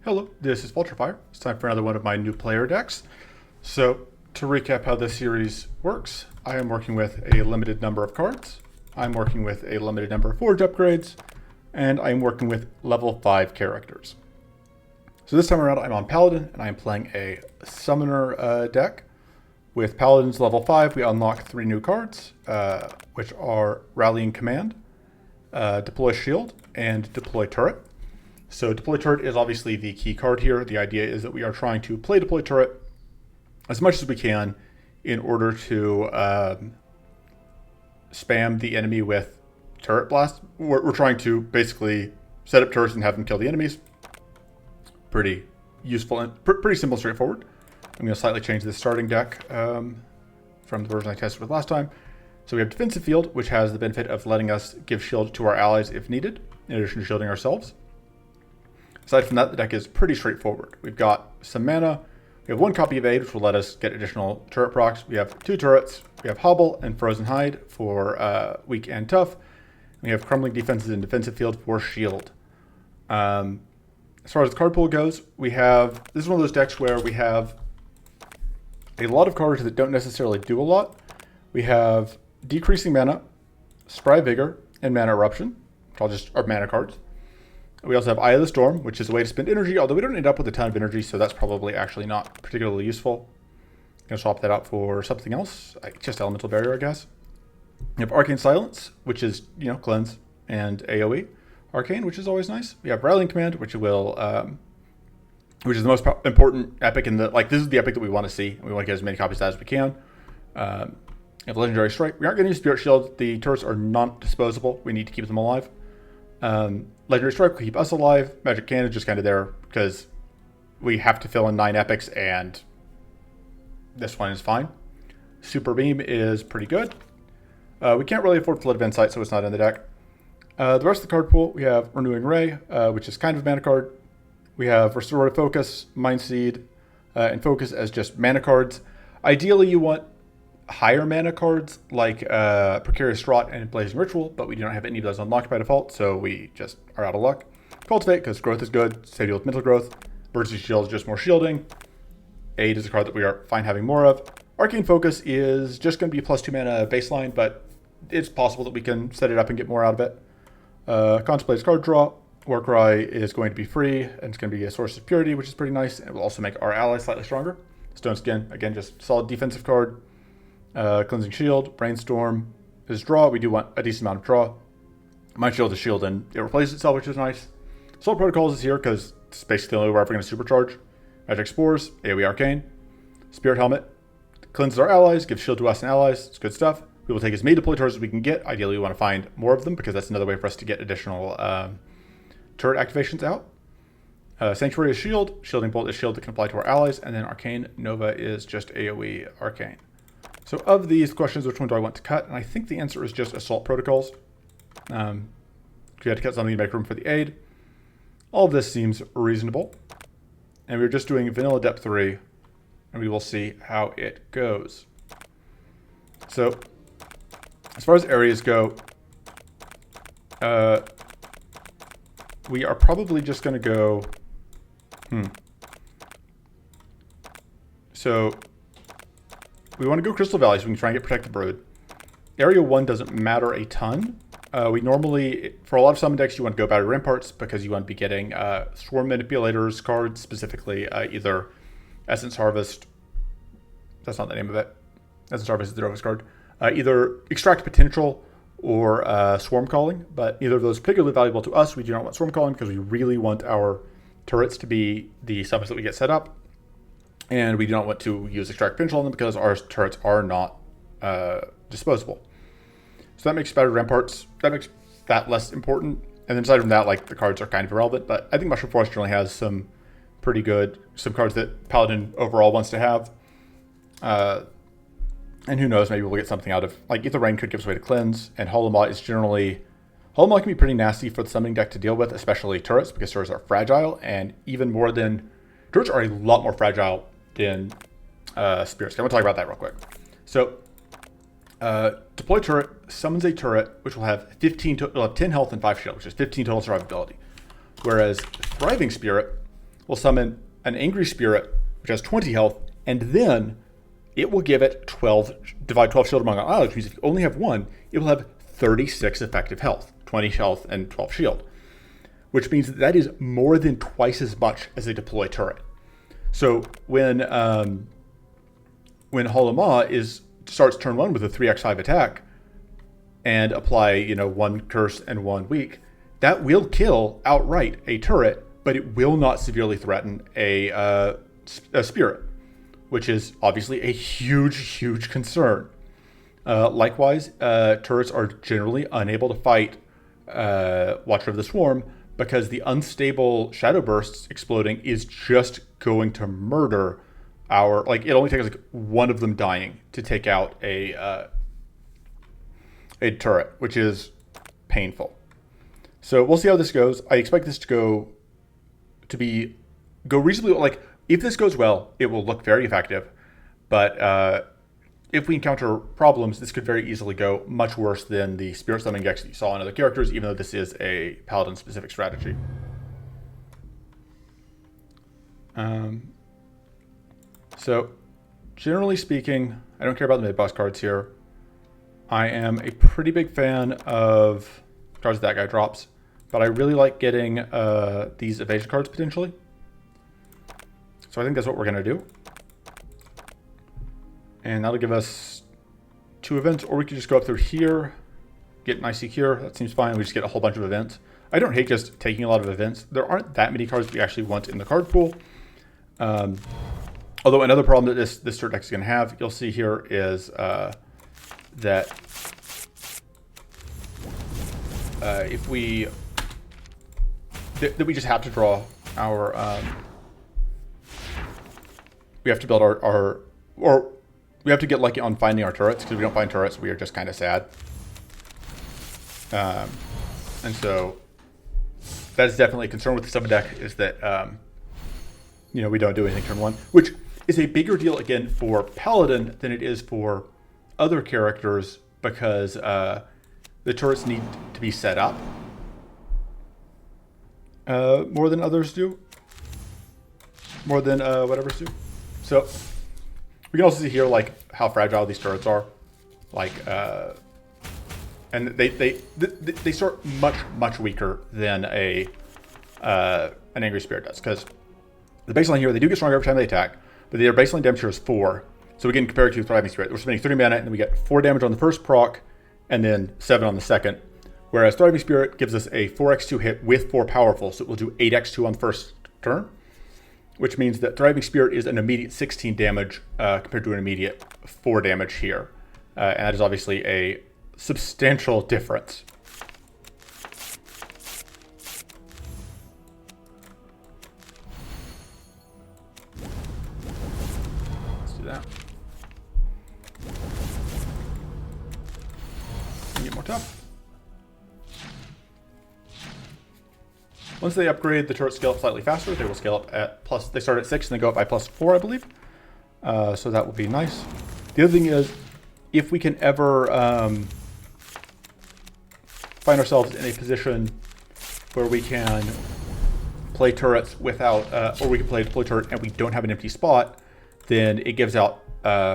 Hello, this is Vulturefire. It's time for another one of my new player decks. So, to recap how this series works, I am working with a limited number of cards, I'm working with a limited number of forge upgrades, and I'm working with level 5 characters. So this time around I'm on Paladin, and I'm playing a Summoner deck. With Paladin's level 5, we unlock 3 new cards, which are Rallying Command, Deploy Shield, and Deploy Turret. So Deploy Turret is obviously the key card here. The idea is that we are trying to play Deploy Turret as much as we can in order to spam the enemy with turret blast. We're trying to basically set up turrets and have them kill the enemies. Pretty useful and pretty simple, straightforward. I'm going to slightly change the starting deck from the version I tested with last time. So we have Defensive Field, which has the benefit of letting us give shield to our allies if needed, in addition to shielding ourselves. Aside from that, the deck is pretty straightforward. We've got some mana. We have 1 copy of Aid, which will let us get additional turret procs. We have 2 turrets. We have Hobble and Frozen Hide for weak and tough. We have Crumbling Defenses and Defensive Field for shield. As far as the card pool goes, we have, this is one of those decks where we have a lot of cards that don't necessarily do a lot. We have Decreasing Mana, Spry Vigor, and Mana Eruption, which all just are mana cards. We also have Eye of the Storm, which is a way to spend energy, although we don't end up with a ton of energy, so that's probably actually not particularly useful. I'm going to swap that out for something else, just Elemental Barrier, I guess. We have Arcane Silence, which is, cleanse, and AoE. Arcane, which is always nice. We have Rallying Command, which will, which is the most important epic in the, this is the epic that we want to see, and we want to get as many copies of that as we can. We have Legendary Strike. We aren't going to use Spirit Shield. The turrets are non-disposable. We need to keep them alive. Legendary Strike will keep us alive. Magic Cannon is just kind of there because we have to fill in 9 epics, and this one is fine. Super Beam is pretty good. We can't really afford Flood of Insight, so it's not in the deck. The rest of the card pool, we have Renewing Ray, which is kind of a mana card. We have Restorative Focus, Mind Seed, and Focus as just mana cards. Ideally, you want higher mana cards like Precarious Draught and Blazing Ritual, but we don't have any of those unlocked by default, so we just are out of luck. Cultivate, because growth is good, save you with mental growth. Emergency Shield is just more shielding. Aid is a card that we are fine having more of. Arcane Focus is just going to be a +2 mana baseline, but it's possible that we can set it up and get more out of it. Contemplate's card draw. Warcry is going to be free, and it's going to be a source of purity, which is pretty nice, and it will also make our allies slightly stronger. Stone Skin, again, just solid defensive card. Cleansing Shield, Brainstorm is draw. We do want a decent amount of draw. Mind Shield is shield and it replaces itself, which is nice. Soul Protocols is here because it's basically the only way we're ever going to supercharge. Magic Spores, AoE Arcane. Spirit Helmet cleanses our allies, gives shield to us and allies. It's good stuff. We will take as many deploy turrets as we can get. Ideally, we want to find more of them because that's another way for us to get additional turret activations out. Sanctuary is shield. Shielding Bolt is shield that can apply to our allies. And then Arcane Nova is just AoE Arcane. So of these questions, which one do I want to cut? And I think the answer is just Assault Protocols. We had to cut something to make room for the aid. All of this seems reasonable. And we're just doing Vanilla Depth 3, and we will see how it goes. So, as far as areas go, we are probably just going to go... So... we want to go Crystal Valley so we can try and get Protected Brood. Area 1 doesn't matter a ton. We normally, for a lot of summon decks, you want to go Battery Ramparts because you want to be getting Swarm Manipulators cards, specifically either Essence Harvest. That's not the name of it. Essence Harvest is the Drovus card. Either Extract Potential or Swarm Calling, but neither of those particularly valuable to us. We do not want Swarm Calling because we really want our turrets to be the summons that we get set up. And we do not want to use Extract Potential on them because our turrets are not disposable. So that makes Battered Ramparts, that makes that less important. And then aside from that, the cards are kind of irrelevant. But I think Mushroom Forest generally has some pretty good, some cards that Paladin overall wants to have. And who knows, maybe we'll get something out of, Ether Rain could give us a way to cleanse. And Hollow Maw is generally, Hollow Maw can be pretty nasty for the summoning deck to deal with, especially turrets, because turrets are fragile. And even more than, turrets are a lot more fragile than spirits. I'm going to talk about that real quick. So, Deploy Turret summons a turret which will have 10 health and 5 shield, which is 15 total survivability. Whereas Thriving Spirit will summon an Angry Spirit, which has 20 health, and then it will give it divide 12 shield among allies, which means if you only have one, it will have 36 effective health, 20 health and 12 shield, which means that is more than twice as much as a deploy turret. So when Halama starts turn 1 with a 3x5 attack and apply, one curse and 1 weak, that will kill outright a turret, but it will not severely threaten a spirit, which is obviously a huge concern. Likewise, turrets are generally unable to fight Watcher of the Swarm because the unstable shadow bursts exploding is just going to murder it only takes one of them dying to take out a turret, which is painful. So we'll see how this goes. I expect this to go reasonably, if this goes well, it will look very effective, but if we encounter problems, this could very easily go much worse than the Spirit Summoning decks that you saw in other characters, even though this is a Paladin-specific strategy. So, generally speaking, I don't care about the mid-boss cards here. I am a pretty big fan of cards that guy drops, but I really like getting these evasion cards potentially. So I think that's what we're going to do. And that'll give us 2 events, or we could just go up through here, get nice secure. That seems fine. We just get a whole bunch of events. I don't hate just taking a lot of events. There aren't that many cards we actually want in the card pool. Although another problem that this turret deck is going to have, you'll see here, is that if we just have to draw our we have to build or we have to get lucky on finding our turrets, because if we don't find turrets, we are just kind of sad. And so that is definitely a concern with the summon deck, is that we don't do anything turn 1, which is a bigger deal again for Paladin than it is for other characters, because the turrets need to be set up more than others do, more than whatever's do. So we can also see here how fragile these turrets are, and they start much weaker than an Angry Spirit does, because the baseline here, they do get stronger every time they attack, but their baseline damage here is 4. So we can compare it to Thriving Spirit. We're spending 3 mana, and then we get 4 damage on the first proc, and then 7 on the second. Whereas Thriving Spirit gives us a 4x2 hit with 4 powerful, so it will do 8x2 on the first turn, which means that Thriving Spirit is an immediate 16 damage compared to an immediate 4 damage here. And that is obviously a substantial difference. Let's do that. And get more tough. Once they upgrade, the turrets scale up slightly faster. They will scale up at they start at 6 and they go up by +4, I believe. So that will be nice. The other thing is, if we can ever find ourselves in a position where we can play turrets without, or we can play a deploy turret and we don't have an empty spot, then it gives out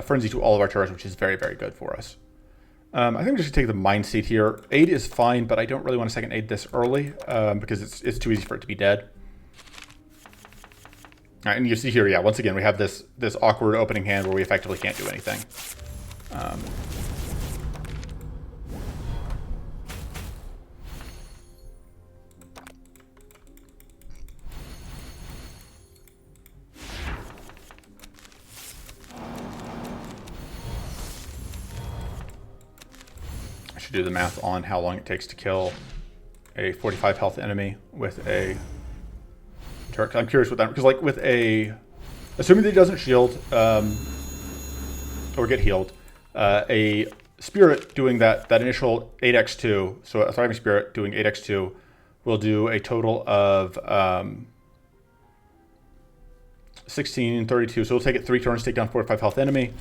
Frenzy to all of our turrets, which is very good for us. I think I'm just going to take the Mind Seed here. Aid is fine, but I don't really want to second Aid this early because it's too easy for it to be dead. All right, and you see here, yeah, once again, we have this awkward opening hand where we effectively can't do anything. Do the math on how long it takes to kill a 45 health enemy with a turret. I'm curious with that, because with assuming that it doesn't shield or get healed, a spirit doing that initial 8x2, so a Thriving Spirit doing 8x2 will do a total of 16 and 32, so it'll take it 3 turns to take down 45 health enemy,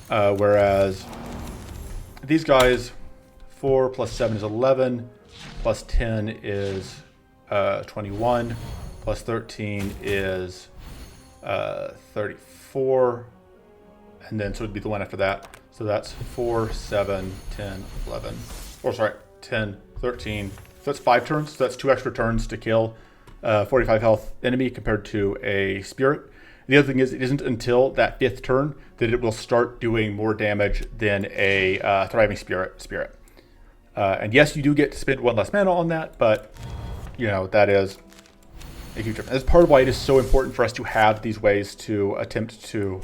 whereas these guys, 4 plus 7 is 11, plus 10 is 21, plus 13 is 34. And then so it'd be the one after that. So that's 4, 7, 10, 11. Or sorry, 10, 13. So that's 5 turns. So that's 2 extra turns to kill 45 health enemy compared to a spirit. The other thing is, it isn't until that 5th turn that it will start doing more damage than a thriving spirit. And yes, you do get to spend 1 less mana on that, but you know that is a huge difference. That's part of why it is so important for us to have these ways to attempt to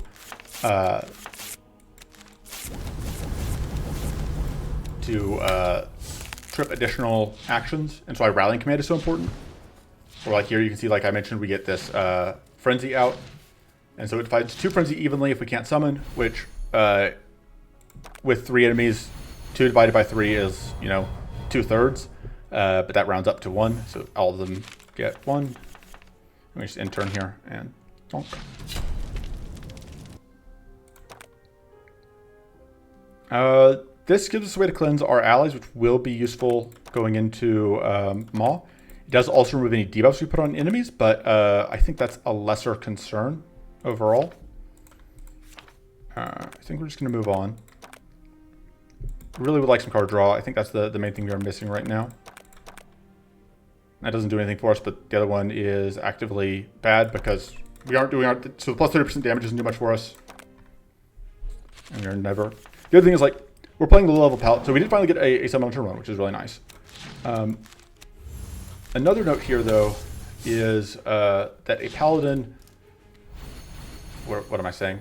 trip additional actions, and so why rallying command is so important. Or like here, you can see, like I mentioned, we get this frenzy out. And so it divides 2 frenzy evenly if we can't summon, which with 3 enemies, 2 divided by 3 is, you know, 2/3. But that rounds up to 1, so all of them get 1. Let me just end turn here and donk. This gives us a way to cleanse our allies, which will be useful going into Maw. It does also remove any debuffs we put on enemies, but I think that's a lesser concern overall. I think we're just going to move on. Really would like some card draw. I think that's the main thing we are missing right now. That doesn't do anything for us, but the other one is actively bad because we aren't doing our... So the plus 30% damage doesn't do much for us. And we're never... The other thing is, like, we're playing the low-level Paladin. So we did finally get a summon on turn 1, which is really nice. Another note here, though, is that a Paladin... What am I saying?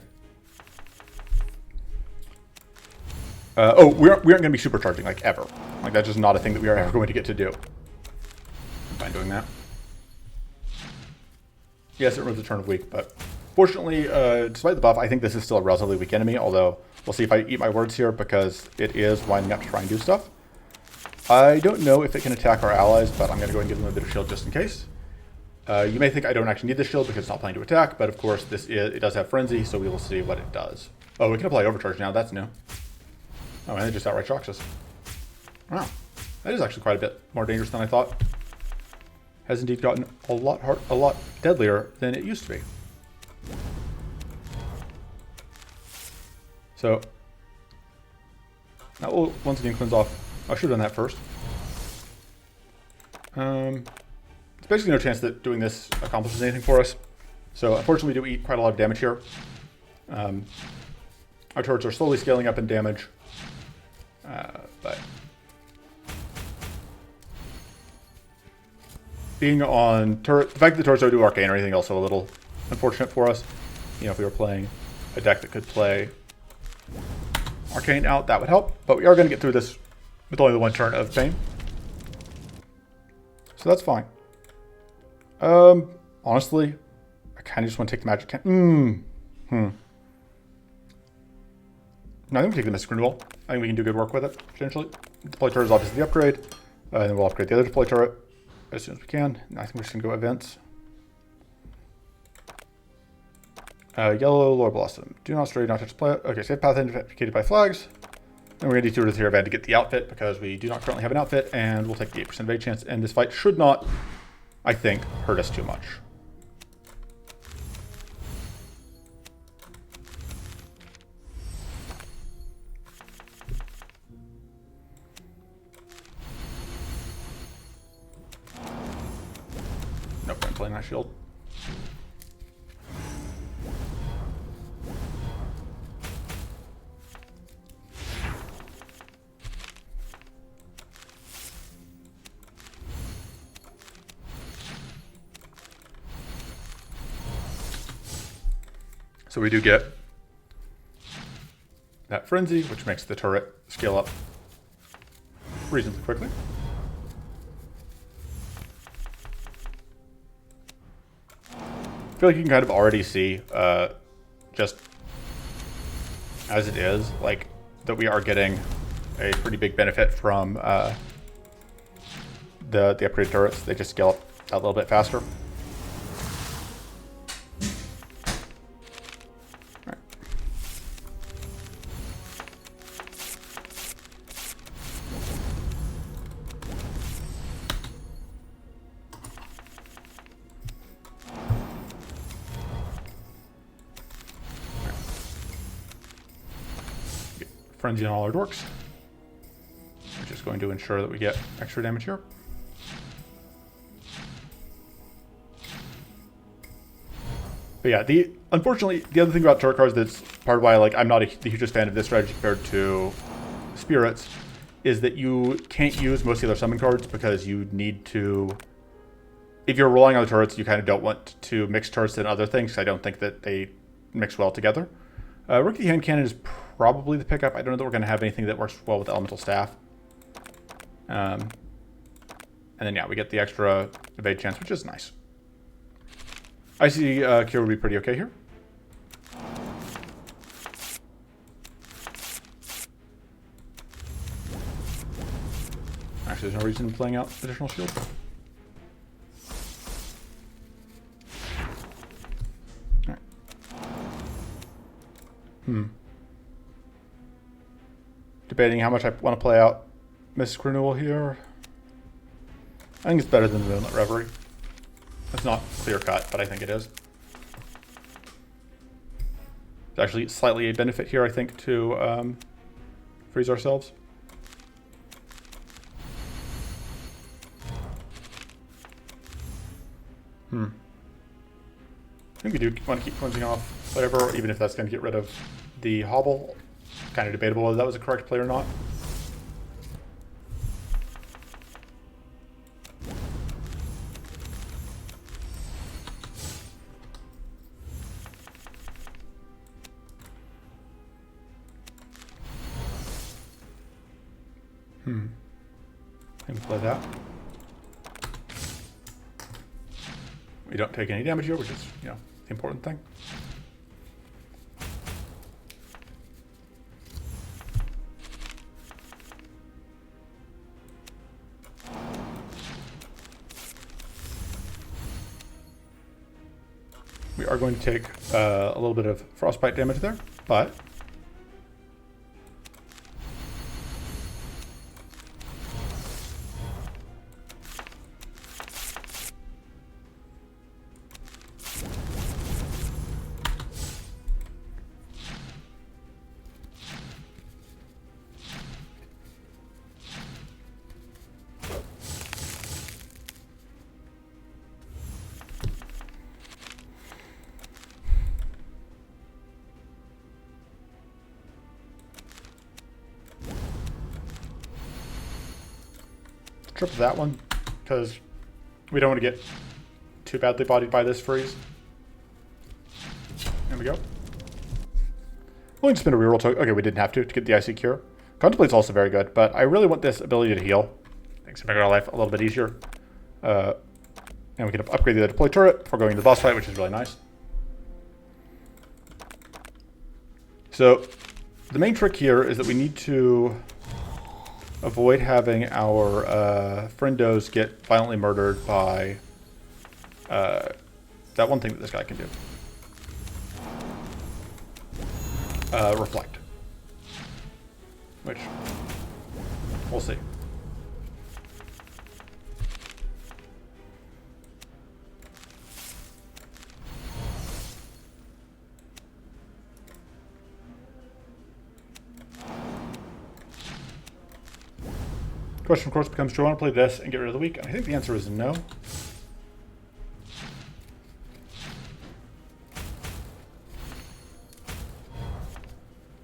We aren't going to be supercharging, like, ever. Like, that's just not a thing that we are ever going to get to do. I'm fine doing that. Yes, it runs a turn of weak, but fortunately, despite the buff, I think this is still a relatively weak enemy, although we'll see if I eat my words here, because it is winding up to try and do stuff. I don't know if it can attack our allies, but I'm going to go and give them a bit of shield just in case. You may think I don't actually need this shield because it's not planning to attack, but of course it does have Frenzy, so we will see what it does. Oh, we can apply Overcharge now. That's new. Oh, and it just outright shocks us. Wow. That is actually quite a bit more dangerous than I thought. Has indeed gotten a lot deadlier than it used to be. So, that will once again cleanse off. I should have done that first. There's basically no chance that doing this accomplishes anything for us. So unfortunately we do eat quite a lot of damage here. Our turrets are slowly scaling up in damage. But being on turret, the fact that the turrets don't do arcane or anything also a little unfortunate for us. You know, if we were playing a deck that could play arcane out, that would help. But we are going to get through this with only the 1 turn of pain. So that's fine. Honestly, I kind of just want to take the magic can. No, I think we take the Mystic Renewal. I think we can do good work with it, potentially. Deploy turret is obviously the upgrade. And then we'll upgrade the other deploy turret as soon as we can. And I think we're just going to go events. Yellow, Lord Blossom. Do not stray, not touch play. Okay, save path indicated by flags. And we're going to do 2 to 0 to get the outfit because we do not currently have an outfit. And we'll take the 8% evade chance. And this fight should not, I think, hurt us too much. No point playing that shield. So we do get that Frenzy, which makes the turret scale up reasonably quickly. I feel like you can kind of already see, just as it is, like, that we are getting a pretty big benefit from the upgraded turrets. They just scale up a little bit faster. Frenzy on all our dorks, which is going to ensure that we get extra damage here. But yeah, unfortunately, the other thing about turret cards that's part of why I'm not the hugest fan of this strategy compared to spirits is that you can't use most of the other summon cards because you need to... If you're relying on the turrets, you kind of don't want to mix turrets and other things. I don't think that they mix well together. Rookie Hand Cannon is probably the pickup. I don't know that we're going to have anything that works well with Elemental Staff. And then, yeah, we get the extra evade chance, which is nice. Icy Cure would be pretty okay here. Actually, there's no reason playing out additional shield. Alright. Debating how much I want to play out Mystic Renewal here. I think it's better than the Moonlit Reverie. It's not clear cut, but I think it is. It's actually slightly a benefit here, I think, to freeze ourselves. I think we do want to keep cleansing off whatever, even if that's going to get rid of the hobble. Kind of debatable whether that was a correct play or not. I can play that. We don't take any damage here, which is, the important thing. We are going to take a little bit of frostbite damage there, but triple that one, because we don't want to get too badly bodied by this freeze. There we go. We'll just spin a reroll token. Okay, we didn't have to get the Icy Cure. Contemplate's also very good, but I really want this ability to heal. Makes it make our life a little bit easier. And we can upgrade the deploy turret before going to the boss fight, which is really nice. So the main trick here is that we need to avoid having our friendos get violently murdered by that one thing that this guy can do. Reflect. Which, we'll see. Question, of course, becomes, do I want to play this and get rid of the weak? And I think the answer is no.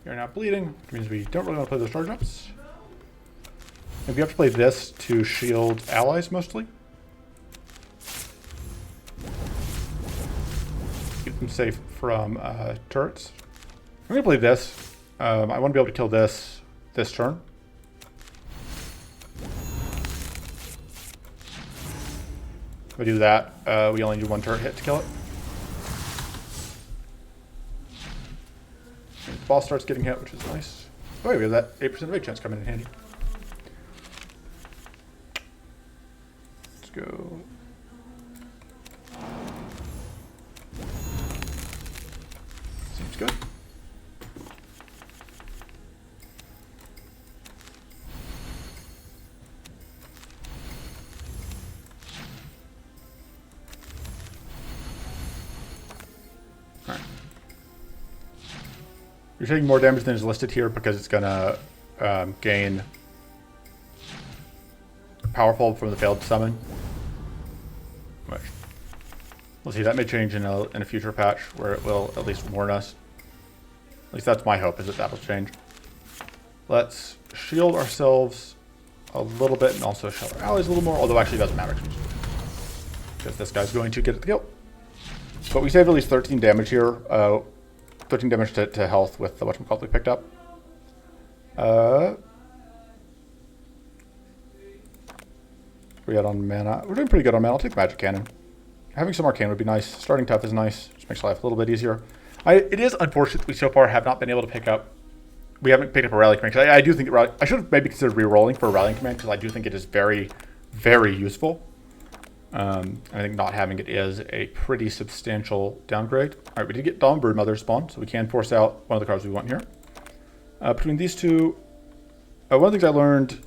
You're not bleeding, which means we don't really want to play those charge ups. And we have to play this to shield allies, mostly. Keep them safe from turrets. I'm going to play this. I want to be able to kill this turn. If we do that, we only need one turret hit to kill it. And the boss starts getting hit, which is nice. Oh, wait, we have that 8% evade chance coming in handy. Let's go. Seems good. You're taking more damage than is listed here because it's going to gain powerful from the failed summon. Which, we'll see, that may change in a future patch where it will at least warn us. At least that's my hope, is that that'll change. Let's shield ourselves a little bit and also shield our allies a little more, although actually it doesn't matter because this guy's going to get the kill. But we saved at least 13 damage here. 13 damage to health with the whatchamacallit we picked up. We got on mana. We're doing pretty good on mana. I'll take Magic Cannon. Having some Arcane would be nice. Starting tough is nice. Just makes life a little bit easier. It is unfortunate we so far have not been able to pick up. We haven't picked up a rally command. I do think I should have maybe considered re-rolling for a rallying command because I do think it is very, very useful. I think not having it is a pretty substantial downgrade. All right, we did get Dawn Broodmother spawn, so we can force out one of the cards we want here. Between these two, one of the things I learned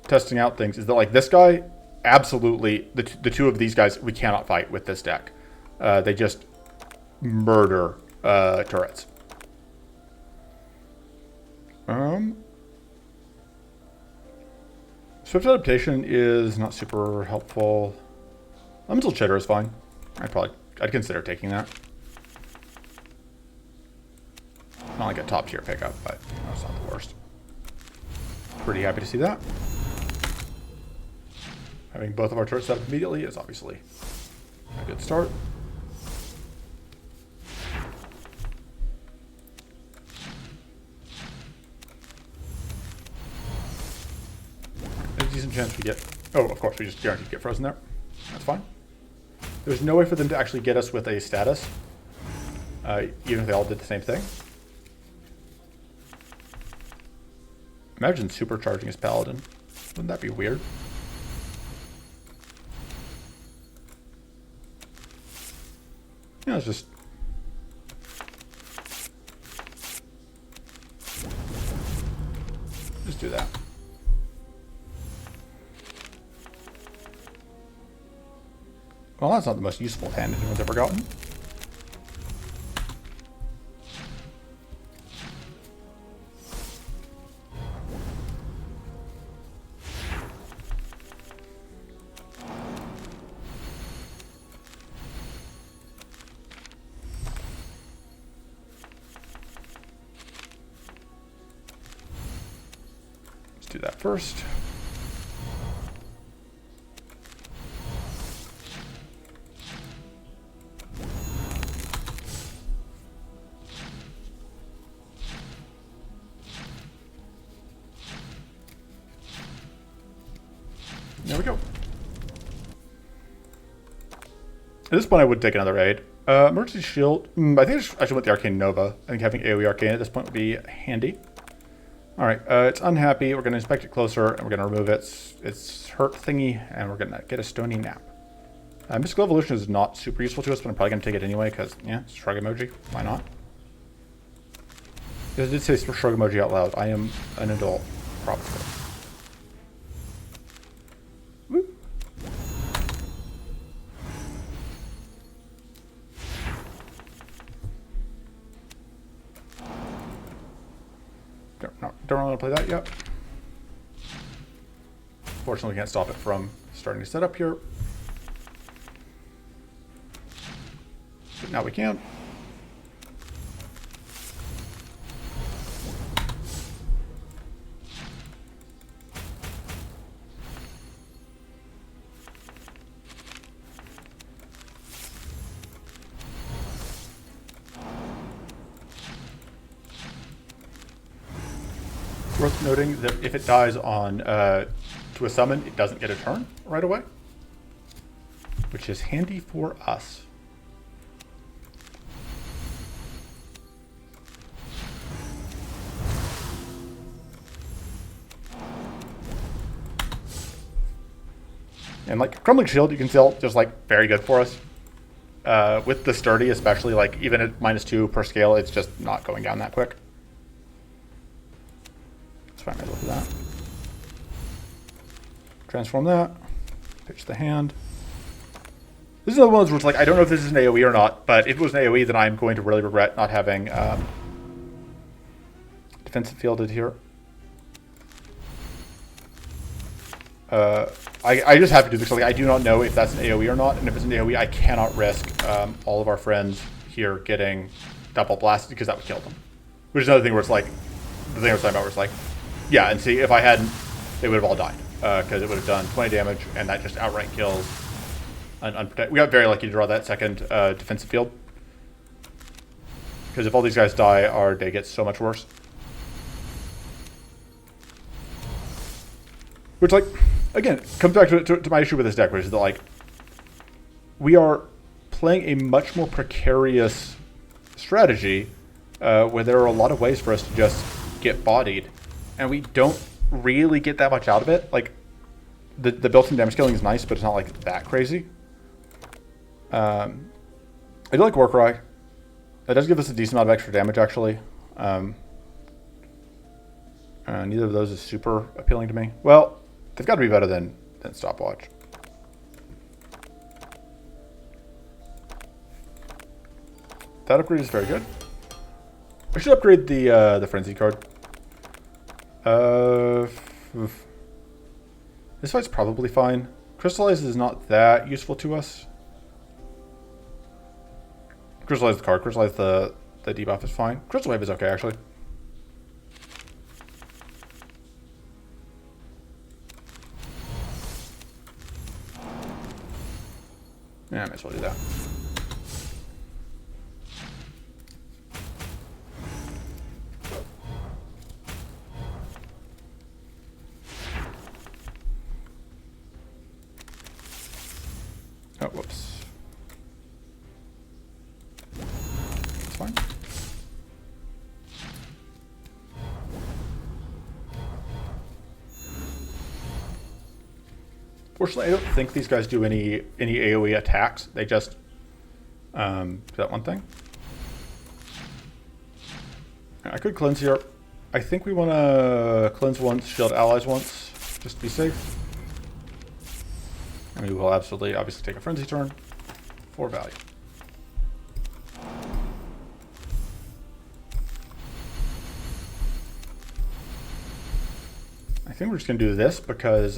testing out things is that like this guy, absolutely, the two of these guys we cannot fight with this deck. They just murder turrets. Swift adaptation is not super helpful. Elemental Chitter is fine. I'd consider taking that. Not like a top tier pickup, but that's not the worst. Pretty happy to see that. Having both of our turrets set up immediately is obviously a good start. There's a decent chance we get... Oh, of course, we just guaranteed to get frozen there. That's fine. There's no way for them to actually get us with a status, even if they all did the same thing. Imagine supercharging his Paladin. Wouldn't that be weird? Yeah, let's just... Just do that. Well, that's not the most useful hand anyone's ever gotten. Let's do that first. There we go. At this point, I would take another raid. Emergency shield. I think I should went the Arcane Nova. I think having AoE Arcane at this point would be handy. All right, it's unhappy. We're going to inspect it closer, and we're going to remove its hurt thingy, and we're going to get a Stony Nap. Mystical Evolution is not super useful to us, but I'm probably going to take it anyway because, yeah, it's shrug emoji. Why not? Because it did say shrug emoji out loud. I am an adult, probably. Don't want to play that yet. Fortunately, we can't stop it from starting to set up here. But now we can. Worth noting that if it dies on to a summon, it doesn't get a turn right away, which is handy for us. And like Crumbling Shield, you can tell just like very good for us. With the Sturdy, especially like even at -2 per scale, it's just not going down that quick. Fine, I look at that. Transform that. Pitch the hand. This is one of the ones where it's like, I don't know if this is an AoE or not, but if it was an AoE, then I'm going to really regret not having defensive fielded here. I just have to do this. Like, I do not know if that's an AoE or not, and if it's an AoE, I cannot risk all of our friends here getting double blasted because that would kill them. Which is another thing where it's like, the thing I was talking about where it's like, yeah, and see, if I hadn't, they would have all died because it would have done 20 damage, and that just outright kills an unprotected. We got very lucky to draw that second defensive field. Because if all these guys die, our day gets so much worse. Which, like, again, comes back to my issue with this deck, which is that, like, we are playing a much more precarious strategy where there are a lot of ways for us to just get bodied, and we don't really get that much out of it. Like, the built-in damage scaling is nice, but it's not, like, that crazy. I do like Warcry. That does give us a decent amount of extra damage, actually. Neither of those is super appealing to me. Well, they've got to be better than Stopwatch. That upgrade is very good. I should upgrade the Frenzy card. This fight's probably fine. Crystallize is not that useful to us. Crystallize the card. Crystallize the debuff is fine. Crystal Wave is okay, actually. Yeah, I might as well do that. Oh, whoops. It's fine. Fortunately, I don't think these guys do any AoE attacks. They just do that one thing. I could cleanse here. I think we want to cleanse once, shield allies once, just to be safe. And we will absolutely, obviously, take a frenzy turn for value. I think we're just going to do this because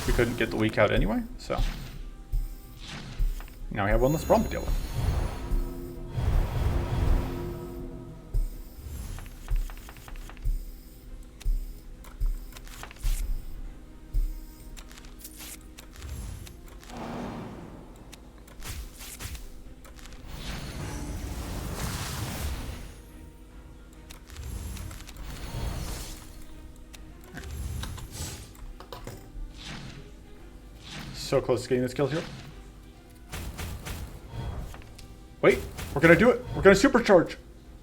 we couldn't get the weak out anyway, so now we have one less problem to deal with. So close to getting this kill here. Wait, we're gonna do it. We're gonna supercharge.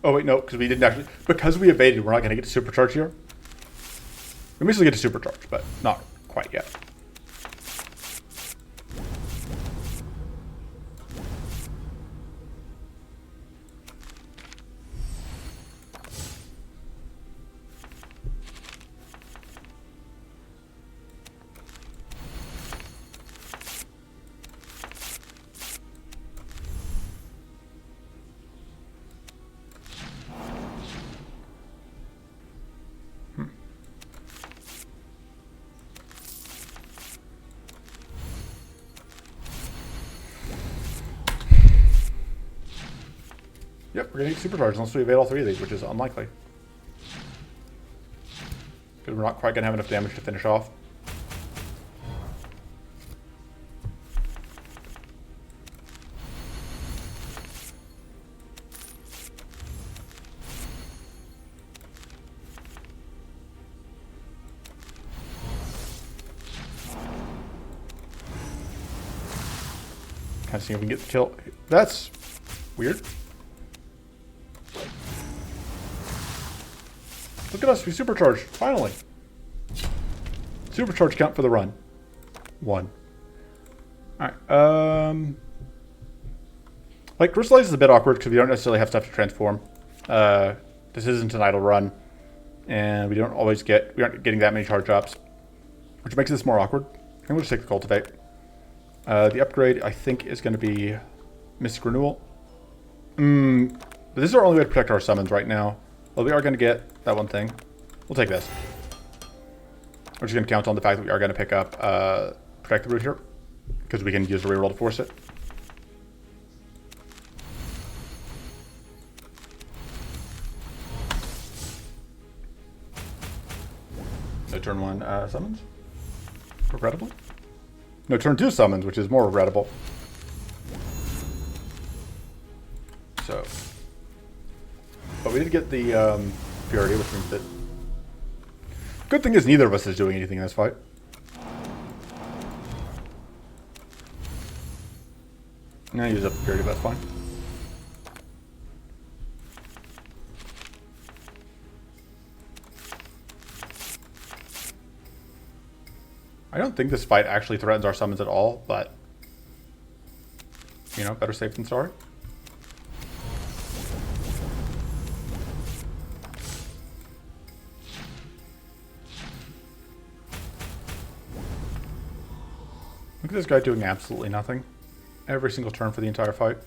Oh wait, no, because we didn't actually. Because we evaded, we're not gonna get to supercharge here. We basically get to supercharge, but not quite yet. Yep, we're gonna get supercharged unless we evade all three of these, which is unlikely. Because we're not quite gonna have enough damage to finish off. Kind of see if we can get the kill. That's weird. Look at us, we supercharged, finally. Supercharge count for the run. 1. Alright, like, Crystallize is a bit awkward because we don't necessarily have stuff to transform. This isn't an idle run, and we aren't getting that many charge ups, which makes this more awkward. I think we'll just take the Cultivate. The upgrade, I think, is going to be Mystic Renewal. But this is our only way to protect our summons right now. Well, we are going to get that one thing. We'll take this. We're just going to count on the fact that we are going to pick up Protect the Root here, because we can use a reroll to force it. No turn 1 summons. Regrettably. No turn 2 summons, which is more regrettable. So. But we did get the Purity, which means that... Good thing is neither of us is doing anything in this fight. Now use up Purity, but that's fine. I don't think this fight actually threatens our summons at all, but... You know, better safe than sorry. Look at this guy doing absolutely nothing. Every single turn for the entire fight.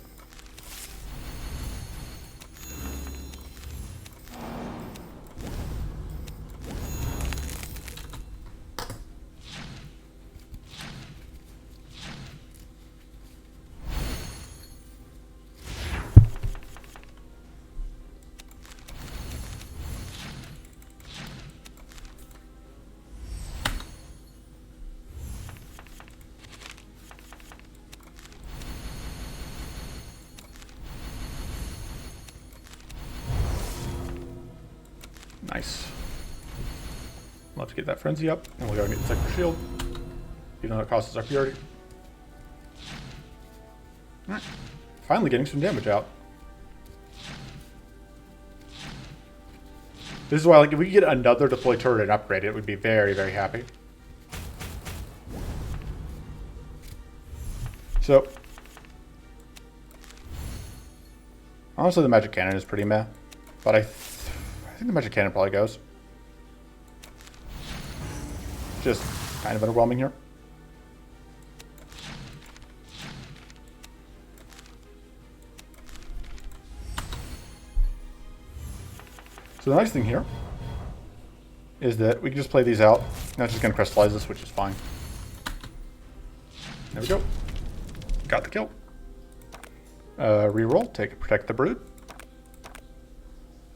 Nice. We'll have to get that frenzy up, and we'll go and get the second shield, even though it costs us our purity. Alright. Finally getting some damage out. This is why, like, if we could get another deploy turret and upgrade it, we'd be very, very happy. So, honestly, the magic cannon is pretty meh, but I think the magic cannon probably goes. Just kind of underwhelming here. So the nice thing here is that we can just play these out. Now it's just going to crystallize this, which is fine. There we go. Got the kill. Reroll, take Protect the Brood.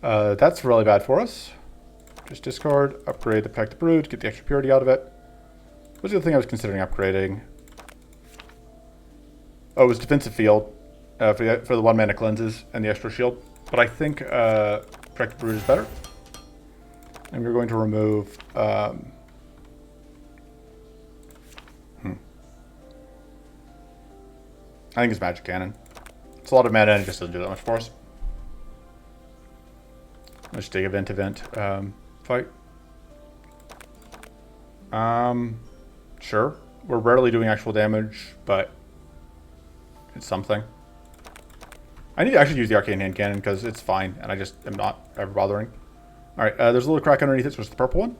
That's really bad for us. Just discard, upgrade the Protect the Brood, get the extra purity out of it. What's the other thing I was considering upgrading? Oh, it was Defensive Field for the 1 mana cleanses and the extra shield. But I think Protect the Brood is better. And we're going to remove... I think it's Magic Cannon. It's a lot of mana and it just doesn't do that much for us. Let's take event fight. Sure. We're rarely doing actual damage, but it's something. I need to actually use the Arcane Hand Cannon because it's fine, and I just am not ever bothering. Alright, there's a little crack underneath it, so it's the purple one.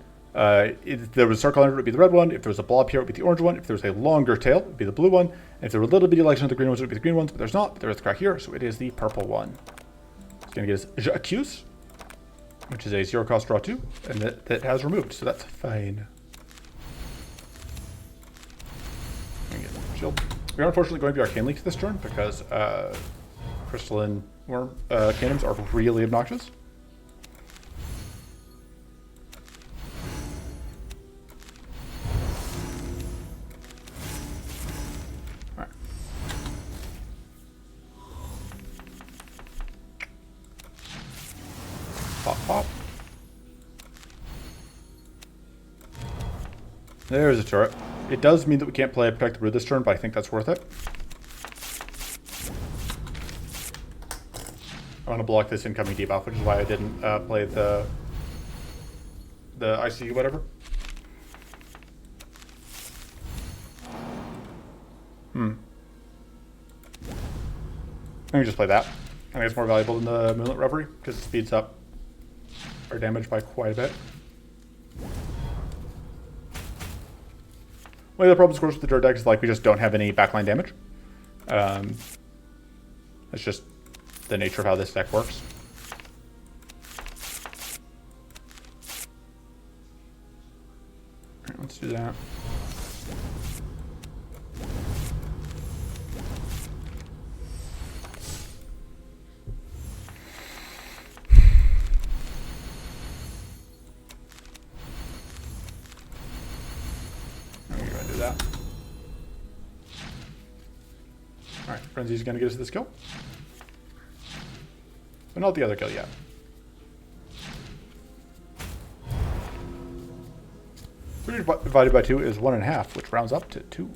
If there was a circle under it, it would be the red one. If there was a blob here, it would be the orange one. If there was a longer tail, it would be the blue one. And if there were little bitty legs on the green ones, it would be the green ones. But there's not. But there is a crack here, so it is the purple one. It's going to get us J'accuse, which is a 0-cost draw 2, and that has removed, so that's fine. Shield. We are unfortunately going to be Arcane Leaks this turn because Crystalline Worm cannons are really obnoxious. Alright. Pop, pop. There's a turret. It does mean that we can't play Protect the Brood this turn, but I think that's worth it. I want to block this incoming debuff, which is why I didn't play the IC whatever. Let me just play that. I think it's more valuable than the Moonlit Reverie because it speeds up our damage by quite a bit. One of the problems, of course, with the turret deck is like we just don't have any backline damage. It's just the nature of how this deck works. All right, let's do that. Alright, Frenzy's going to get us this kill. But not the other kill yet. Three divided by 2 is 1.5, which rounds up to 2.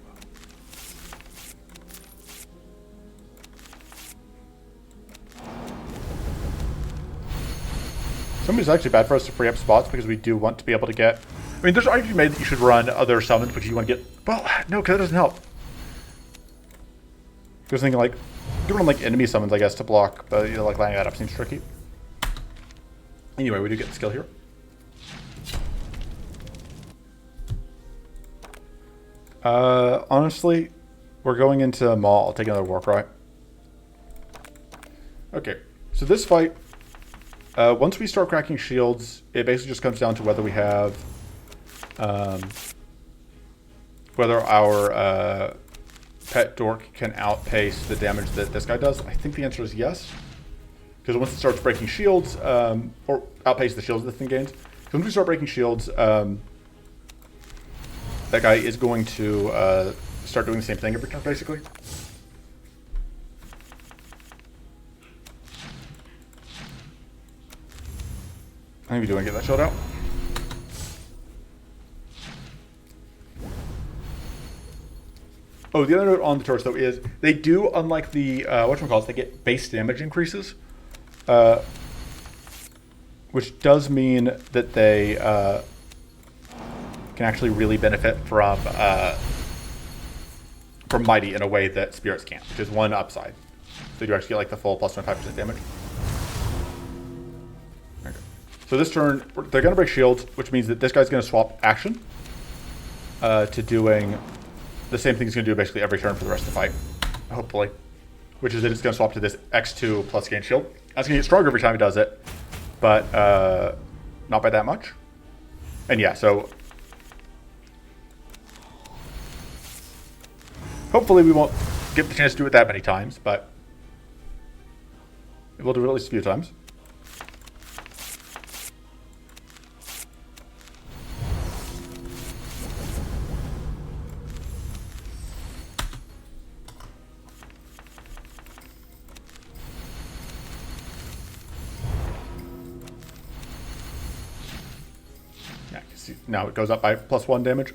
Somebody's actually bad for us to free up spots because we do want to be able to get... I mean, there's an argument made that you should run other summons because you want to get... Well, no, because that doesn't help. I was thinking, like, you run, like, enemy summons, I guess, to block, but, you know, like, lining that up seems tricky. Anyway, we do get the skill here. Honestly, we're going into Maul. I'll take another Warcry. Okay, so this fight, once we start cracking shields, it basically just comes down to whether we have, whether our pet dork can outpace the damage that this guy does. I think the answer is yes, because once it starts breaking shields, or outpace the shields this thing gains. Because once we start breaking shields, that guy is going to start doing the same thing every turn, basically. I think we do want to get that shield out. Oh, the other note on the turrets, though, is they do, unlike the, whatchamacallit, they get base damage increases. Which does mean that they can actually really benefit from Mighty in a way that Spirits can't, which is one upside. So you actually get, like, the full plus 25% damage. Okay. So this turn, they're going to break shields, which means that this guy's going to swap action to doing... the same thing he's going to do basically every turn for the rest of the fight, hopefully. Which is that it's going to swap to this X2 plus gain shield. That's going to get stronger every time he does it, but not by that much. And yeah, so hopefully we won't get the chance to do it that many times, but we'll do it at least a few times. Now it goes up by +1 damage.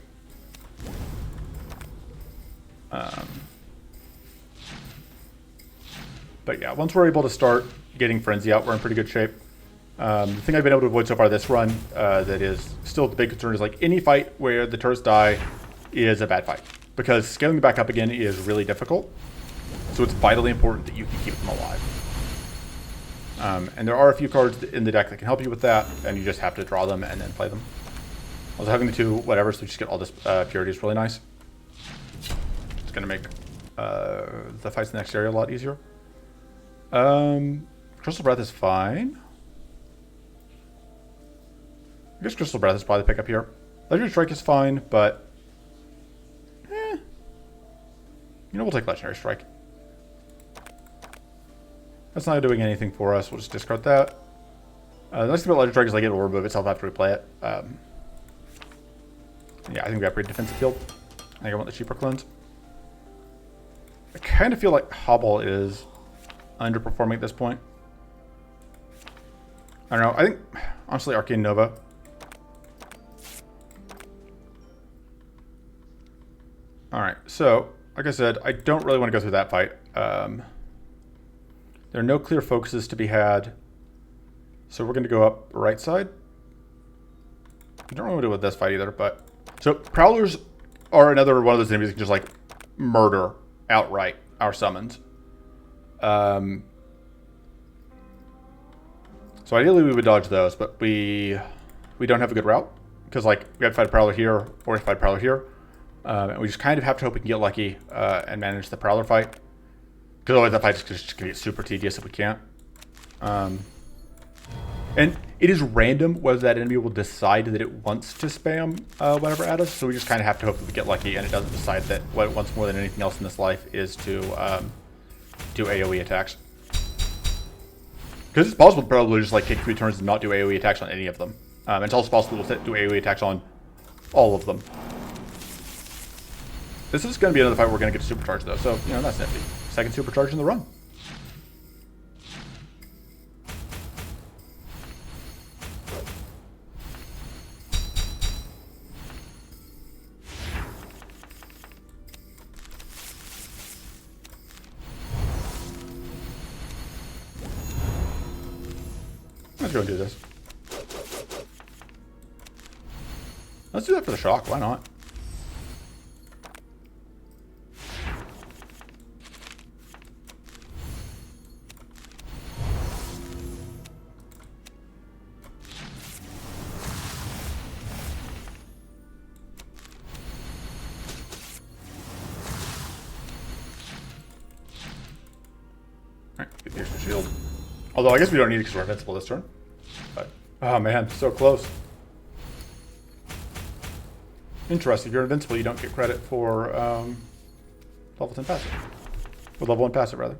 But yeah, once we're able to start getting Frenzy out, we're in pretty good shape. The thing I've been able to avoid so far this run that is still the big concern is like any fight where the turrets die is a bad fight. Because scaling back up again is really difficult. So it's vitally important that you can keep them alive. And there are a few cards in the deck that can help you with that, and you just have to draw them and then play them. Also having the two whatever, so just get all this purity is really nice. It's going to make the fights in the next area a lot easier. Crystal Breath is fine. I guess Crystal Breath is probably the pick up here. Legendary Strike is fine, but... You know, we'll take Legendary Strike. That's not doing anything for us. We'll just discard that. The nice thing about Legendary Strike is like it'll remove itself after we play it. Yeah, I think we got pretty defensive field. I think I want the cheaper clones. I kind of feel like Hobble is underperforming at this point. I don't know. I think, honestly, Arcane Nova. Alright, so, like I said, I don't really want to go through that fight. There are no clear focuses to be had. So we're going to go up right side. I don't really want to do with this fight either, but... So, Prowlers are another one of those enemies that can just, like, murder outright our summons. So ideally we would dodge those, but we don't have a good route. Because, like, we have to fight a Prowler here, or we have to fight a Prowler here. And we just kind of have to hope we can get lucky and manage the Prowler fight. Because otherwise that fight is just going to get super tedious if we can't. And it is random whether that enemy will decide that it wants to spam whatever at us. So we just kind of have to hope that we get lucky and it doesn't decide that what it wants more than anything else in this life is to do AoE attacks. Because it's possible to probably just like take 3 turns and not do AoE attacks on any of them. It's also possible to do AoE attacks on all of them. This is going to be another fight where we're going to get supercharged though, so, you know, that's nifty. Second supercharge in the run. Let's go and do this. Let's do that for the shock, why not? Alright, here's the shield. Although I guess we don't need it because we're invincible this turn. But, oh man, so close. Interesting, if you're invincible, you don't get credit for level 10 passive. Or level 1 passive, rather.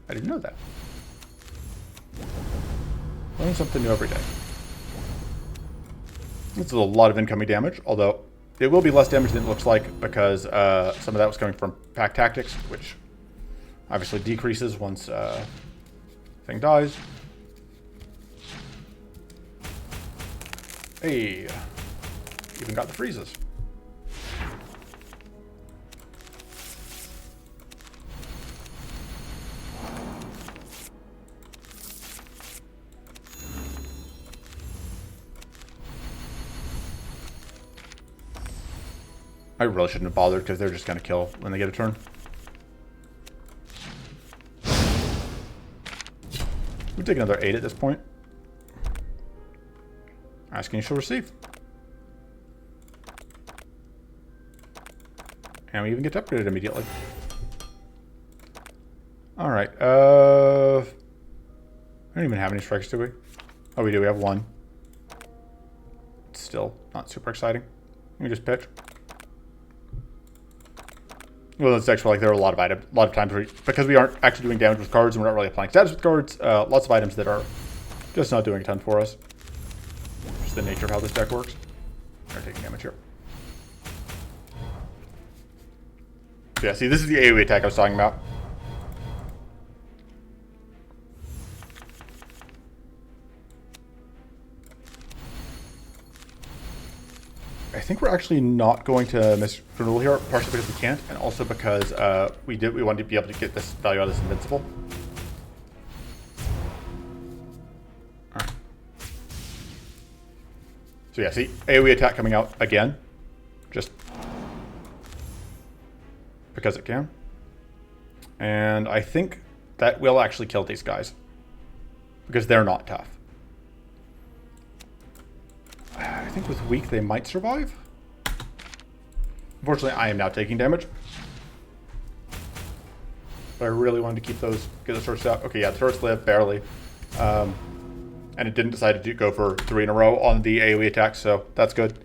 I didn't know that. Learn something new every day. This is a lot of incoming damage, although it will be less damage than it looks like because some of that was coming from pack tactics, which obviously decreases once thing dies. Hey, even got the freezes. I really shouldn't have bothered because they're just going to kill when they get a turn. We take another 8 at this point. Asking, you shall receive. And we even get upgraded immediately. Alright, I don't even have any strikes, do we? Oh, we do, we have 1. It's still not super exciting. Let me just pitch. Well, this decks, like there are a lot of times where, because we aren't actually doing damage with cards and we're not really applying status with cards, lots of items that are just not doing a ton for us. Just the nature of how this deck works. They're taking damage here. So yeah, see, this is the AoE attack I was talking about. I think we're actually not going to miss renewal here, partially because we can't, and also because we wanted to be able to get this value out of this invincible. Alright. So yeah, see, AoE attack coming out again, just because it can. And I think that will actually kill these guys, because they're not tough. I think with weak they might survive. Unfortunately, I am now taking damage. But I really wanted to get the turrets out. Okay, yeah, the turrets live barely. And it didn't decide to go for 3 in a row on the AoE attack, so that's good.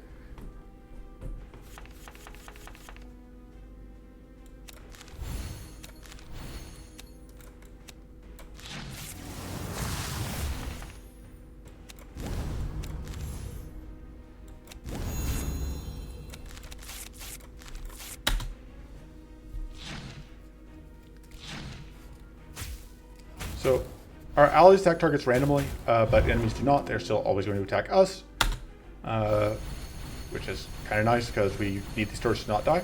So our allies attack targets randomly, but enemies do not. They're still always going to attack us, which is kind of nice because we need these turrets to not die.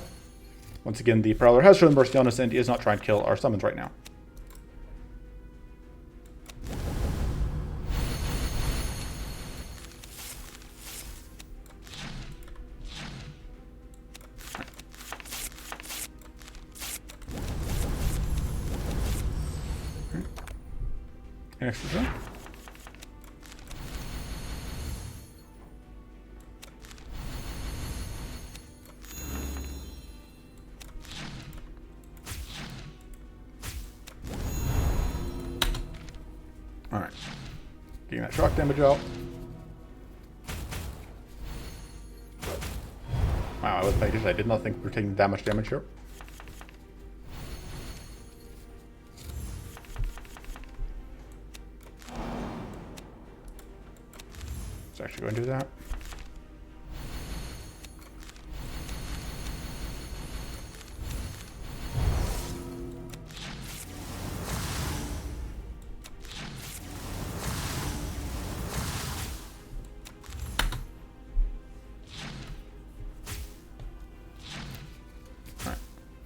Once again, the Prowler has shown mercy on us and is not trying to kill our summons right now. Extra turn. Alright. Getting that shock damage out. Wow, I did not think we were taking that much damage here. Let's actually go and do that.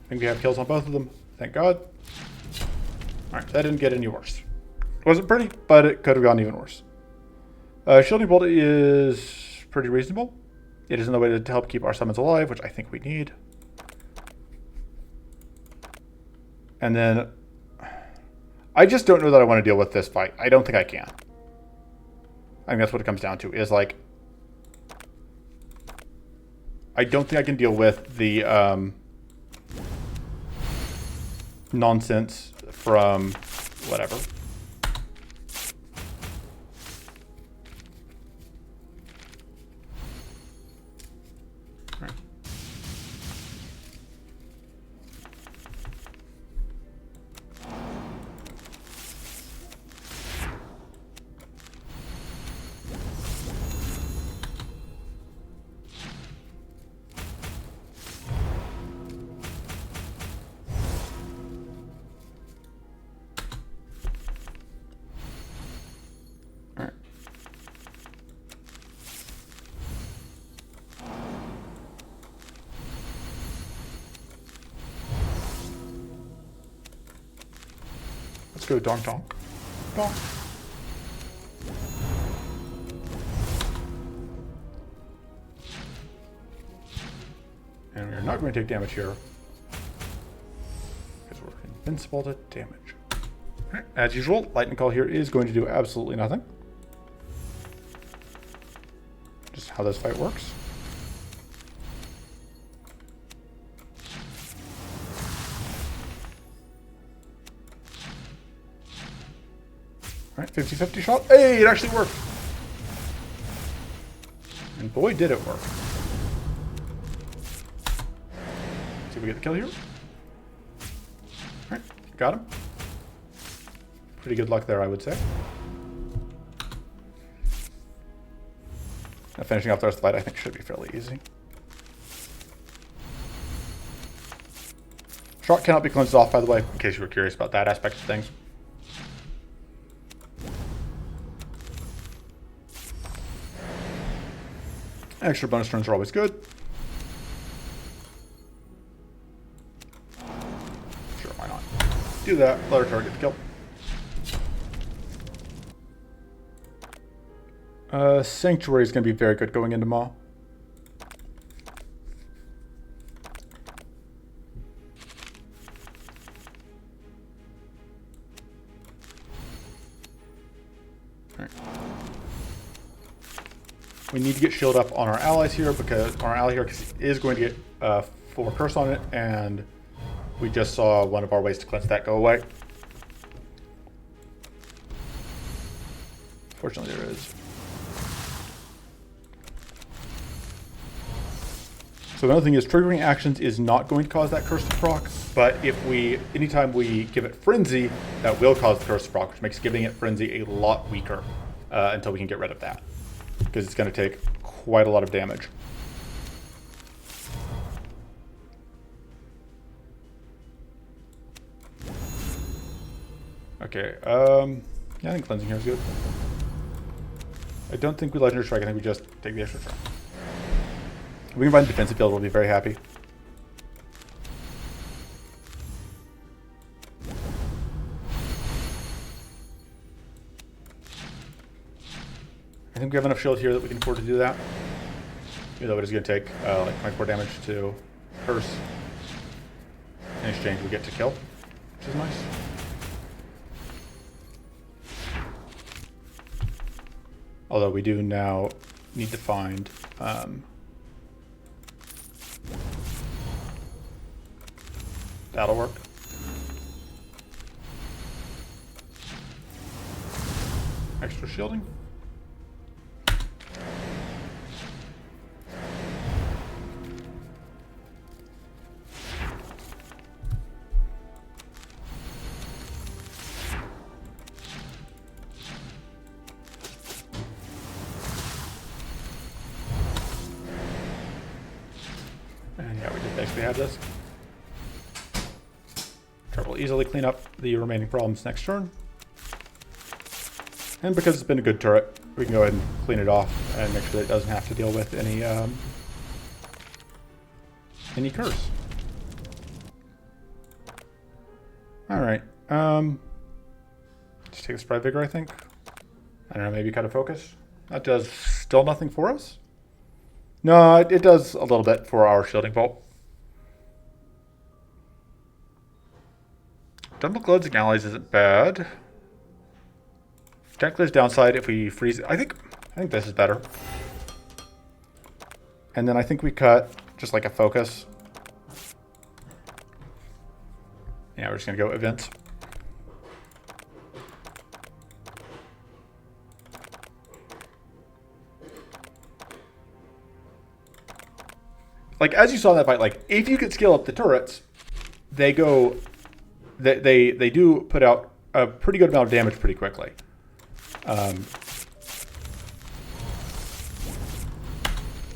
I think we have kills on both of them. Thank God. Alright, that didn't get any worse. It wasn't pretty, but it could have gone even worse. Shielding Bolt is pretty reasonable. It is another way to help keep our summons alive, which I think we need. And then... I just don't know that I want to deal with this fight. I don't think I can. I think that's what it comes down to, is like... I don't think I can deal with the... nonsense from whatever. Right. Let's go donk donk. Donk. And we're not going to take damage here. Because we're invincible to damage. Right. As usual, Lightning Call here is going to do absolutely nothing. Just how this fight works. Alright, 50-50 shot. Hey, it actually worked. And boy, did it work. See if we get the kill here. Alright, got him. Pretty good luck there, I would say. Now finishing off the rest of the fight, I think, should be fairly easy. Shock cannot be cleansed off, by the way, in case you were curious about that aspect of things. Extra bonus turns are always good. Sure, why not? Do that. Let our target get the kill. Sanctuary is going to be very good going into Maw. We need to get shield up on our allies here because our ally here is going to get 4 curse on it, and we just saw one of our ways to cleanse that go away. Fortunately, there is. So the other thing is triggering actions is not going to cause that curse to proc, but anytime we give it frenzy, that will cause the curse to proc, which makes giving it frenzy a lot weaker until we can get rid of that. Because it's going to take quite a lot of damage. Okay, yeah, I think cleansing here is good. I don't think we Legendary Strike, I think we just take the extra turn. If we can find defensive field, we'll be very happy. I think we have enough shield here that we can afford to do that. Even though it is going to take like 24 damage to curse. In exchange, we get to kill, which is nice. Although we do now need to find that'll work. extra shielding. And yeah, we did basically have this. Turret will easily clean up the remaining problems next turn. And because it's been a good turret, we can go ahead and clean it off and make sure that it doesn't have to deal with any curse. Alright. Just take a Sprite Vigor, I think. I don't know, maybe cut a focus. That does still nothing for us. No, it does a little bit for our shielding bolt. Double cleansing allies isn't bad. Technically, there's downside if we freeze it. I think this is better. And then I think we cut just like a focus. Yeah, we're just gonna go events. Like, as you saw in that fight, like, if you could scale up the turrets, they go, they do put out a pretty good amount of damage pretty quickly.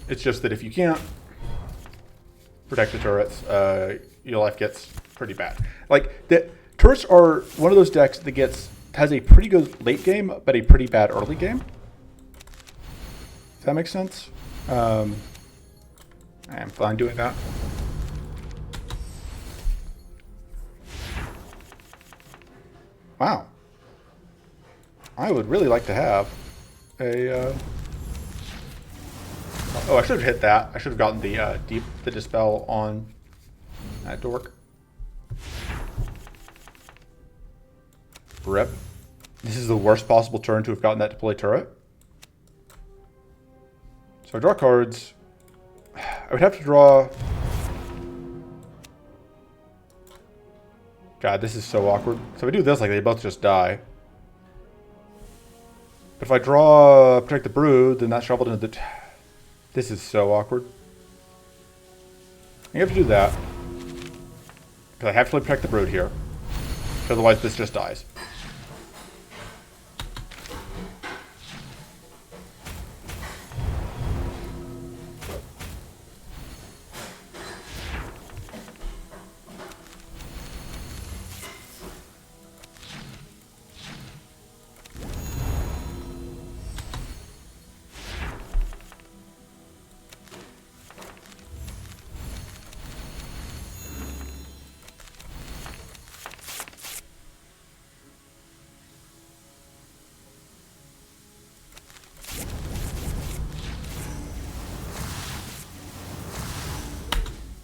It's just that if you can't protect the turrets, your life gets pretty bad. Like, the turrets are one of those decks that has a pretty good late game, but a pretty bad early game. If that makes sense. I am fine doing that. Wow. I would really like to have a... Oh, I should have hit that. I should have gotten the Dispel on that dork. Rip. This is the worst possible turn to have gotten that deploy turret. So I draw cards. I would have to draw... God, this is so awkward. So if I do this, like, they both just die. But if I draw Protect the Brood, then that's shoveled into the... This is so awkward. I have to do that. Because I have to Protect the Brood here. Otherwise, this just dies.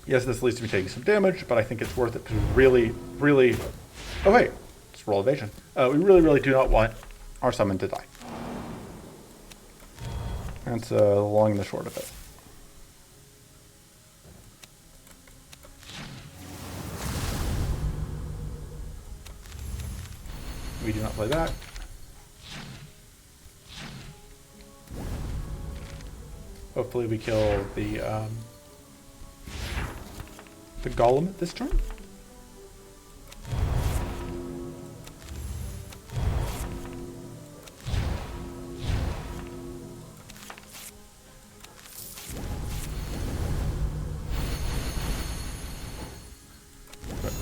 Yes, this leads to me taking some damage, but I think it's worth it because we really... Oh, wait. It's roll evasion. We really do not want our summon to die. That's the long and the short of it. We do not play that. Hopefully we kill the golem this turn.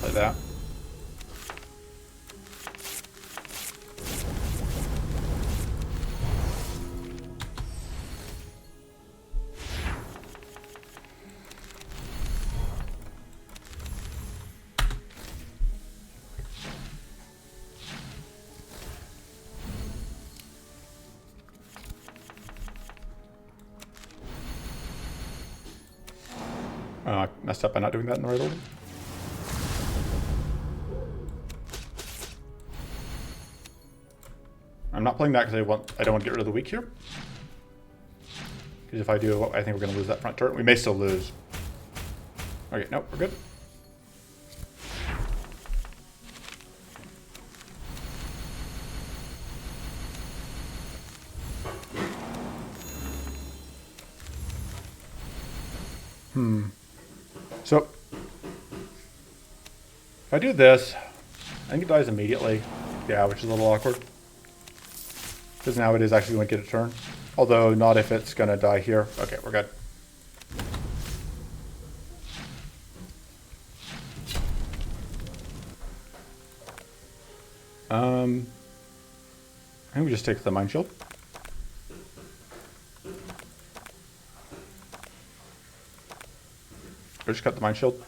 Play that. I messed up by not doing that in the right order. I'm not playing that because I don't want to get rid of the weak here. Because if I do, I think we're going to lose that front turret. We may still lose. Okay, nope, we're good. So if I do this, I think it dies immediately. Yeah, which is a little awkward. Because now it is actually going to get a turn. Although not if it's going to die here. Okay, we're good. I think we just take the mine shield. Or just cut the mine shield.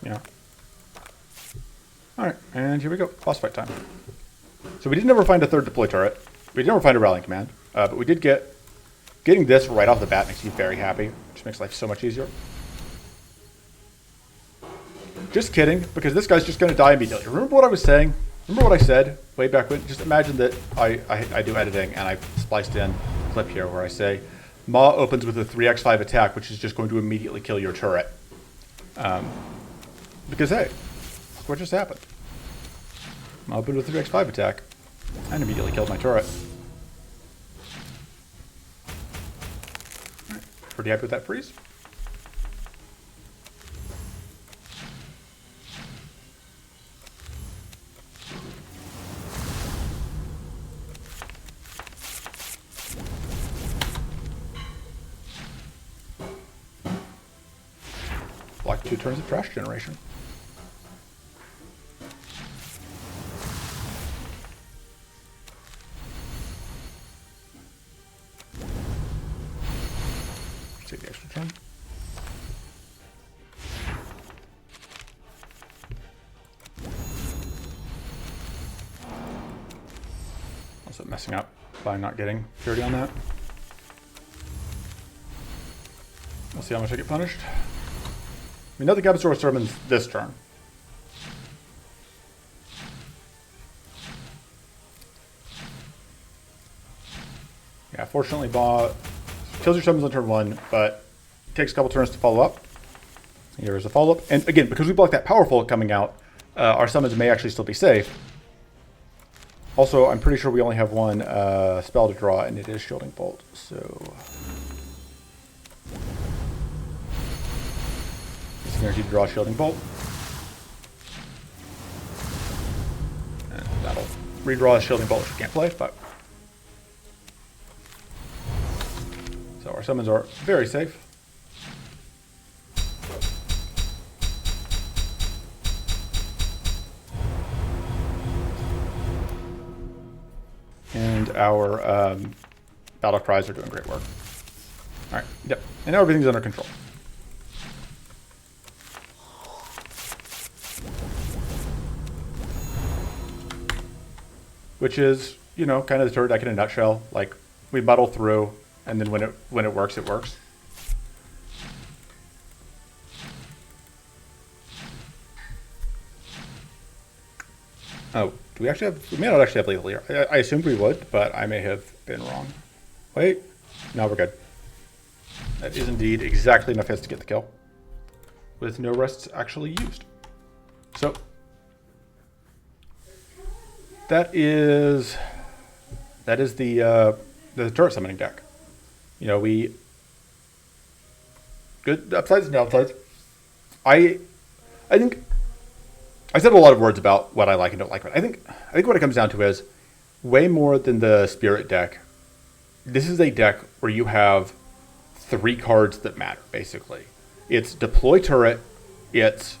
Yeah. Alright, and here we go. Boss fight time. So we did never find a third deploy turret. We did never find a rallying command. But we did get... Getting this right off the bat makes you very happy. Which makes life so much easier. Just kidding, because this guy's just going to die immediately. Remember what I was saying? Remember what I said way back when? Just imagine that I do editing and I've spliced in a clip here where I say, Maw opens with a 3x5 attack, which is just going to immediately kill your turret. Because, hey, look what just happened. Maw opened with a 3x5 attack and immediately killed my turret. Right, pretty happy with that freeze. Block 2 turns of trash generation. Take the extra turn. Also messing up by not getting purity on that. We'll see how much I get punished. I mean, nothing happens to our sermons this turn. Yeah, fortunately, Maw kills your summons on turn 1, but it takes a couple turns to follow up. Here is a follow-up. And again, because we block that powerful coming out, our summons may actually still be safe. Also, I'm pretty sure we only have one spell to draw, and it is Shielding Bolt. So... energy to draw Shielding Bolt. And that'll redraw a Shielding Bolt, which we can't play, but... So our summons are very safe. And our battle cries are doing great work. Alright, yep. And now everything's under control. Which is, you know, kind of the turret deck in a nutshell. Like, we muddle through, and then when it works, it works. Oh, do we actually have... We may not actually have lethal here. I assumed we would, but I may have been wrong. Wait. No, we're good. That is indeed exactly enough hits to get the kill. With no rests actually used. So... That is the turret summoning deck. You know, we good upsides and downsides. I think I said a lot of words about what I like and don't like, but I think what it comes down to is way more than the spirit deck. This is a deck where you have 3 cards that matter, basically. It's deploy turret, it's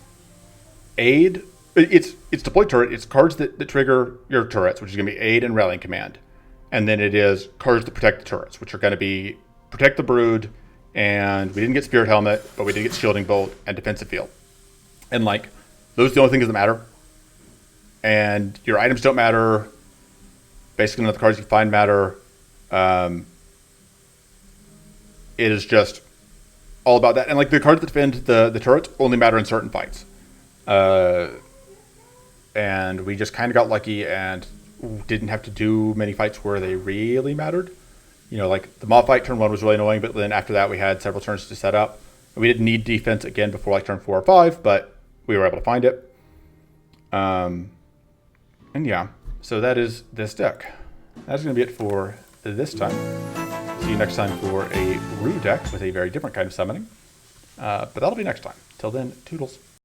aid. It's deploy turret. It's cards that trigger your turrets, which is going to be aid and rallying command, and then it is cards that protect the turrets, which are going to be protect the brood, and we didn't get spirit helmet, but we did get shielding bolt and defensive field, and like those are the only things that matter. And your items don't matter. Basically, none of the cards you find matter. It is just all about that, and like the cards that defend the turrets only matter in certain fights. And we just kind of got lucky and didn't have to do many fights where they really mattered. You know, like the Maw fight turn 1 was really annoying, but then after that we had several turns to set up. We didn't need defense again before like turn 4 or 5, but we were able to find it. And yeah, so that is this deck. That's going to be it for this time. See you next time for a brew deck with a very different kind of summoning. But that'll be next time. Till then, toodles.